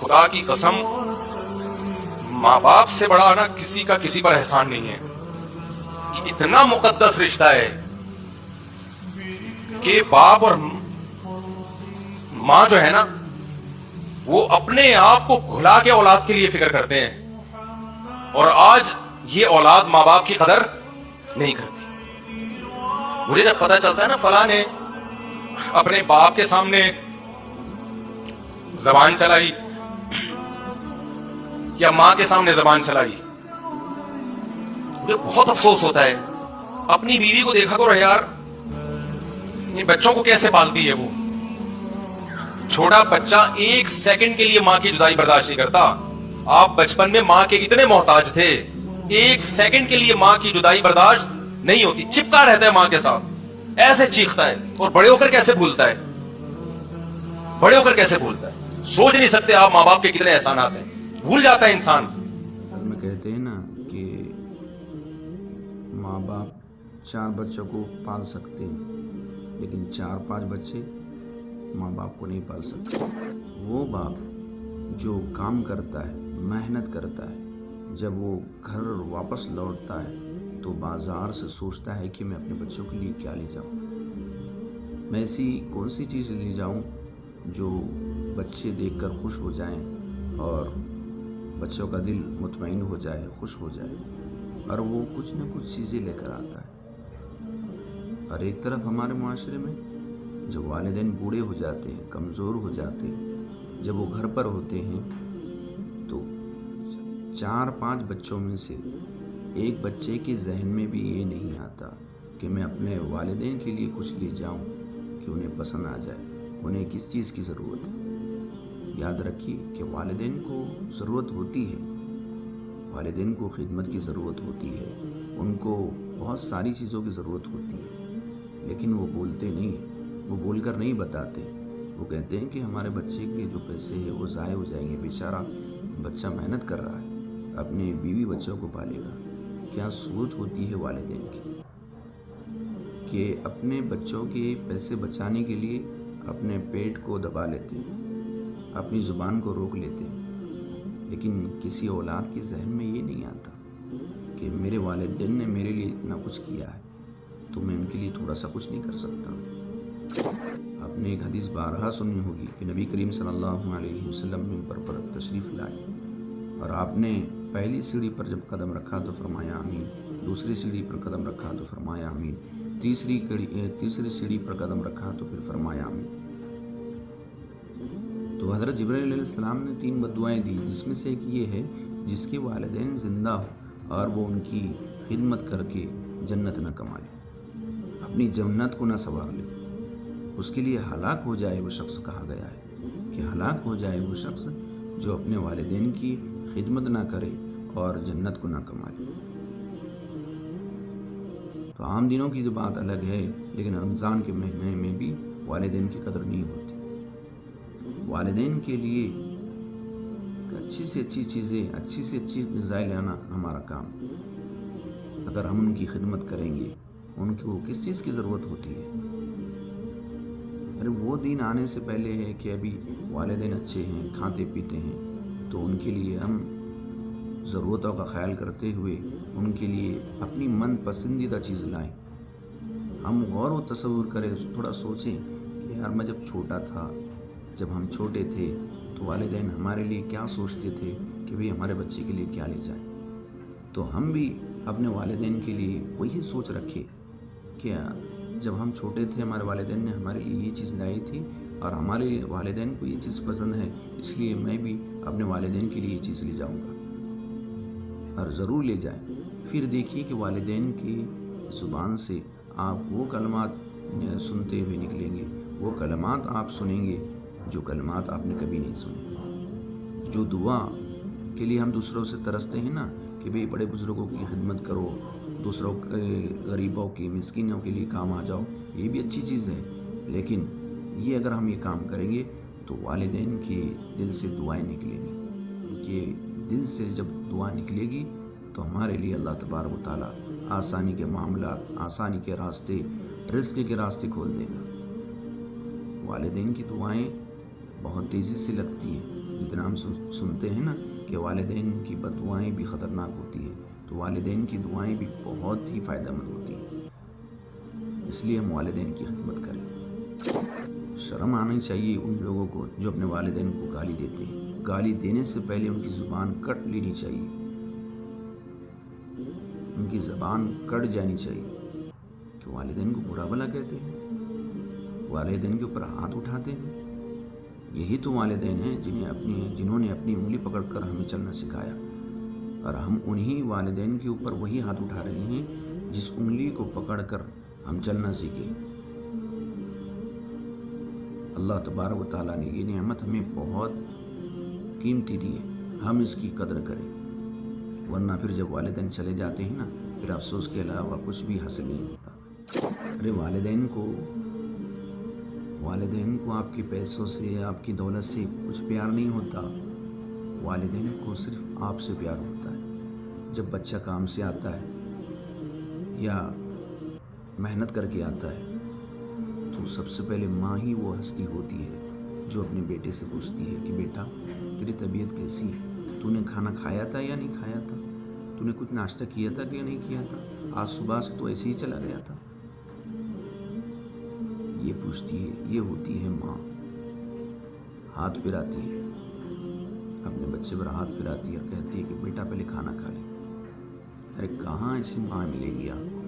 خدا کی قسم ماں باپ سے بڑا نا کسی کا کسی پر احسان نہیں ہے. اتنا مقدس رشتہ ہے کہ باپ اور ماں جو ہے نا وہ اپنے آپ کو بھلا کے اولاد کے لیے فکر کرتے ہیں, اور آج یہ اولاد ماں باپ کی قدر نہیں کرتی. مجھے جب پتا چلتا ہے نا فلاں نے اپنے باپ کے سامنے زبان چلائی یا ماں کے سامنے زبان چلائی, مجھے بہت افسوس ہوتا ہے. اپنی بیوی کو دیکھا کرو یار, یہ بچوں کو کیسے پالتی ہے. وہ چھوٹا بچہ ایک سیکنڈ کے لیے ماں کی جدائی برداشت نہیں کرتا. آپ بچپن میں ماں کے اتنے محتاج تھے, ایک سیکنڈ کے لیے ماں کی جدائی برداشت نہیں ہوتی, چپکا رہتا ہے ماں کے ساتھ, ایسے چیختا ہے. اور بڑے ہو کر کیسے بھولتا ہے, بڑے ہو کر کیسے بھولتا ہے. سوچ نہیں سکتے آپ ماں باپ کے کتنے احسانات ہیں, بھول جاتا ہے انسان. اصل میں کہتے ہیں نا کہ ماں باپ 4 بچوں کو پال سکتے ہیں لیکن 4-5 بچے ماں باپ کو نہیں پال سکتے. وہ باپ جو کام کرتا ہے, محنت کرتا ہے, جب وہ گھر واپس لوٹتا ہے تو بازار سے سوچتا ہے کہ میں اپنے بچوں کے لیے کیا لے جاؤں, میں ایسی کون سی چیز لے جاؤں جو بچے دیکھ کر خوش ہو جائیں اور بچوں کا دل مطمئن ہو جائے, خوش ہو جائے. اور وہ کچھ نہ کچھ چیزیں لے کر آتا ہے. اور ایک طرف ہمارے معاشرے میں جب والدین بوڑھے ہو جاتے ہیں, کمزور ہو جاتے ہیں, جب وہ گھر پر ہوتے ہیں تو 4-5 بچوں میں سے ایک بچے کے ذہن میں بھی یہ نہیں آتا کہ میں اپنے والدین کے لیے کچھ لے جاؤں کہ انہیں پسند آ جائے, انہیں کس چیز کی ضرورت ہے. یاد رکھیے کہ والدین کو ضرورت ہوتی ہے, والدین کو خدمت کی ضرورت ہوتی ہے, ان کو بہت ساری چیزوں کی ضرورت ہوتی ہے, لیکن وہ بولتے نہیں ہیں, وہ بول کر نہیں بتاتے. وہ کہتے ہیں کہ ہمارے بچے کے جو پیسے ہیں وہ ضائع ہو جائیں گے, بیچارہ بچہ محنت کر رہا ہے, اپنے بیوی بچوں کو پالے گا. کیا سوچ ہوتی ہے والدین کی کہ اپنے بچوں کے پیسے بچانے کے لیے اپنے پیٹ کو دبا لیتے ہیں, اپنی زبان کو روک لیتے ہیں. لیکن کسی اولاد کے ذہن میں یہ نہیں آتا کہ میرے والدین نے میرے لیے اتنا کچھ کیا ہے تو میں ان کے لیے تھوڑا سا کچھ نہیں کر سکتا. آپ نے ایک حدیث بارہا سنی ہوگی کہ نبی کریم صلی اللہ علیہ وسلم منبر پر تشریف لائے اور آپ نے پہلی سیڑھی پر جب قدم رکھا تو فرمایا آمین, دوسری سیڑھی پر قدم رکھا تو فرمایا آمین, تیسری سیڑھی پر قدم رکھا تو پھر فرمایا آمین. تو حضرت جبرائیل علیہ السلام نے 3 بددعائیں دی, جس میں سے ایک یہ ہے جس کے والدین زندہ ہو اور وہ ان کی خدمت کر کے جنت نہ کما لے, اپنی جنت کو نہ سنوار لے, اس کے لیے ہلاک ہو جائے وہ شخص. کہا گیا ہے کہ ہلاک ہو جائے وہ شخص جو اپنے والدین کی خدمت نہ کرے اور جنت کو نہ کما لے. تو عام دنوں کی جو بات الگ ہے, لیکن رمضان کے مہینے میں بھی والدین کی قدر نہیں ہوتی. والدین کے لیے اچھی سے اچھی چیزیں, اچھی سے اچھی غذائیں لانا ہمارا کام. اگر ہم ان کی خدمت کریں گے, ان کو کس چیز کی ضرورت ہوتی ہے. ارے وہ دن آنے سے پہلے ہے کہ ابھی والدین اچھے ہیں, کھاتے پیتے ہیں, تو ان کے لیے ہم ضرورتوں کا خیال کرتے ہوئے ان کے لیے اپنی من پسندیدہ چیز لائیں. ہم غور و تصور کریں, تھوڑا سوچیں کہ یار میں جب چھوٹا تھا, جب ہم چھوٹے تھے تو والدین ہمارے لیے کیا سوچتے تھے کہ بھئی ہمارے بچے کے لیے کیا لے جائیں. تو ہم بھی اپنے والدین کے لیے وہی سوچ رکھے کہ جب ہم چھوٹے تھے ہمارے والدین نے ہمارے لیے یہ چیز لائی تھی اور ہمارے والدین کو یہ چیز پسند ہے, اس لیے میں بھی اپنے والدین کے لیے یہ چیز لے جاؤں گا. اور ضرور لے جائیں. پھر دیکھیے کہ والدین کی زبان سے آپ وہ کلمات سنتے ہوئے نکلیں گے, وہ کلمات آپ سنیں گے جو کلمات آپ نے کبھی نہیں سنے. جو دعا کے لیے ہم دوسروں سے ترستے ہیں نا کہ بھئی بڑے بزرگوں کی خدمت کرو, دوسروں کے غریبوں کی مسکینوں کے لیے کام آ جاؤ, یہ بھی اچھی چیز ہے. لیکن یہ اگر ہم یہ کام کریں گے تو والدین کے دل سے دعائیں نکلیں گی, کیونکہ دل سے جب دعا نکلے گی تو ہمارے لیے اللہ تبارک و تعالیٰ آسانی کے معاملات, آسانی کے راستے, رزق کے راستے کھول دے گا. والدین کی دعائیں بہت تیزی سے لگتی ہیں. جتنا ہم سنتے ہیں نا کہ والدین کی بد دعائیں بھی خطرناک ہوتی ہیں، تو والدین کی دعائیں بھی بہت ہی فائدہ مند ہوتی ہیں. اس لیے ہم والدین کی خدمت کریں. شرم آنی چاہیے ان لوگوں کو جو اپنے والدین کو گالی دیتے ہیں. گالی دینے سے پہلے ان کی زبان کٹ لینی چاہیے، ان کی زبان کٹ جانی چاہیے. کہ والدین کو برا بھلا کہتے ہیں، والدین کے اوپر ہاتھ اٹھاتے ہیں. یہی تو والدین ہیں جنہوں نے اپنی انگلی پکڑ کر ہمیں چلنا سکھایا، اور ہم انہی والدین کے اوپر وہی ہاتھ اٹھا رہے ہیں جس انگلی کو پکڑ کر ہم چلنا سیکھے. اللہ تبارک و تعالیٰ نے یہ نعمت ہمیں بہت قیمتی دی ہے، ہم اس کی قدر کریں. ورنہ پھر جب والدین چلے جاتے ہیں نا، پھر افسوس کے علاوہ کچھ بھی حاصل نہیں ہوتا. ارے والدین کو آپ کے پیسوں سے، آپ کی دولت سے کچھ پیار نہیں ہوتا. والدین کو صرف آپ سے پیار ہوتا ہے. جب بچہ کام سے آتا ہے یا محنت کر کے آتا ہے تو سب سے پہلے ماں ہی وہ ہستی ہوتی ہے جو اپنے بیٹے سے پوچھتی ہے کہ بیٹا تیری طبیعت کیسی ہے، تو نے کھانا کھایا تھا یا نہیں کھایا تھا، تو نے کچھ ناشتہ کیا تھا کہ نہیں کیا تھا، آج صبح سے تو ایسے ہی چلا گیا تھا. یہ پوچھتی ہے، یہ ہوتی ہے ماں. ہاتھ پھراتی ہے، اپنے بچے پر ہاتھ پھراتی ہے اور کہتی ہے کہ بیٹا پہلے کھانا کھا لے. ارے کہاں ایسی ماں ملے گی آپ کو؟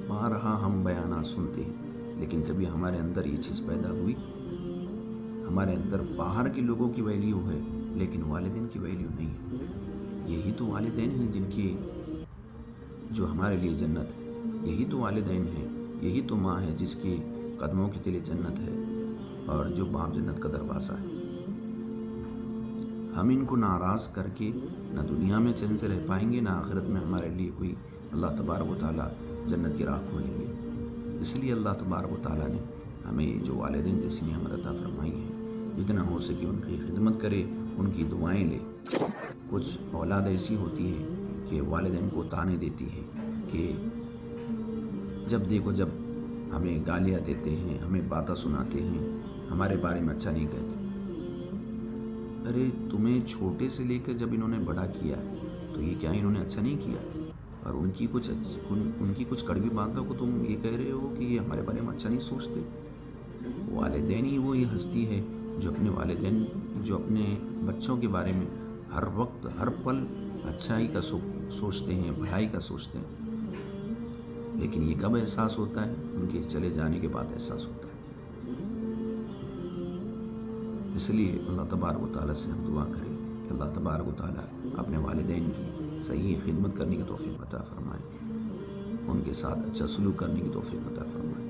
بارہا ہم بیانات سنتے ہیں، لیکن کبھی ہمارے اندر یہ چیز پیدا ہوئی؟ ہمارے اندر باہر کے لوگوں کی ویلیو ہے لیکن والدین کی ویلیو نہیں ہے. یہی تو والدین ہیں جو ہمارے لیے جنت ہے. یہی تو والدین ہیں، یہی تو ماں ہے جس کے قدموں کے تلے جنت ہے، اور جو باپ جنت کا دروازہ ہے. ہم ان کو ناراض کر کے نہ دنیا میں چین سے رہ پائیں گے، نہ آخرت میں ہمارے لیے کوئی اللہ تبارک و تعالیٰ جنت کی راہ کھولیں گے. اس لیے اللہ تبارک و تعالیٰ نے ہمیں جو والدین جیسی نعمت عطا فرمائی ہے، جتنا ہو سکے ان کی خدمت کرے، ان کی دعائیں لے. کچھ اولاد ایسی ہوتی ہے کہ والدین کو تانے دیتی ہے کہ جب دیکھو جب ہمیں گالیاں دیتے ہیں، ہمیں باتیں سناتے ہیں، ہمارے بارے میں اچھا نہیں کہتے. ارے تمہیں چھوٹے سے لے کر جب انہوں نے بڑا کیا تو یہ کیا انہوں نے اچھا نہیں کیا؟ اور ان کی کچھ کڑوی باتوں کو تم یہ کہہ رہے ہو کہ یہ ہمارے بارے میں اچھا نہیں سوچتے. والدین ہی وہی ہستی ہے جو اپنے بچوں کے بارے میں ہر وقت ہر پل اچھائی کا سوچتے ہیں، بھلائی کا سوچتے ہیں. لیکن یہ کب احساس ہوتا ہے؟ ان کے چلے جانے کے بعد احساس ہوتا ہے. اس لیے اللہ تبارک و تعالیٰ سے ہم دعا کریں کہ اللہ تبارک و تعالیٰ اپنے والدین کی صحیح خدمت کرنے کی توفیق عطا فرمائے، ان کے ساتھ اچھا سلوک کرنے کی توفیق عطا فرمائے.